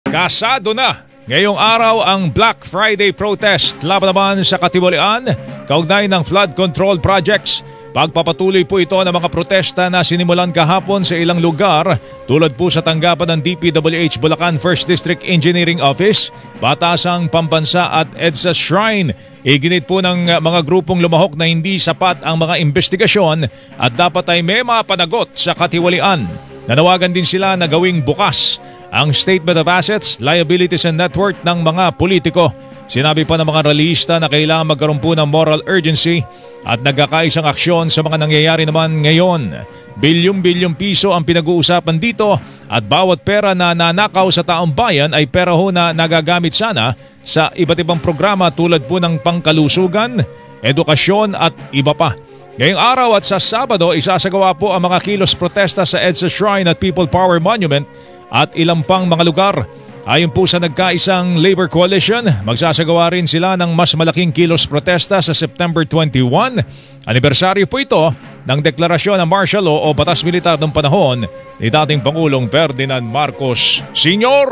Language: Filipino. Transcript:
Kasado na ngayong araw ang Black Friday protest laban naman sa katiwalian kaugnay ng flood control projects. Pagpapatuloy po ito ng mga protesta na sinimulan kahapon sa ilang lugar tulad po sa tanggapan ng DPWH Bulacan 1st District Engineering Office, Batasang Pambansa at EDSA Shrine. Iginit po ng mga grupong lumahok na hindi sapat ang mga investigasyon at dapat ay may mga panagot sa katiwalian. Nanawagan din sila na gawing bukas ang Statement of Assets, Liabilities and Net Worth ng mga politiko. Sinabi pa ng mga rallyista na kailangan magkaroon po ng moral urgency at nagkakaisang aksyon sa mga nangyayari naman ngayon. Bilyong-bilyong piso ang pinag-uusapan dito at bawat pera na nanakaw sa taong bayan ay pera ho na nagagamit sana sa iba't ibang programa tulad po ng pangkalusugan, edukasyon at iba pa. Ngayong araw at sa Sabado, isasagawa po ang mga kilos protesta sa EDSA Shrine at People Power Monument at ilang pang mga lugar. Ayon po sa nagkaisang Labor Coalition, magsasagawa rin sila ng mas malaking kilos protesta sa September 21. Anibersaryo po ito ng deklarasyon ng martial law o batas militar ng panahon ni dating Pangulong Ferdinand Marcos Sr.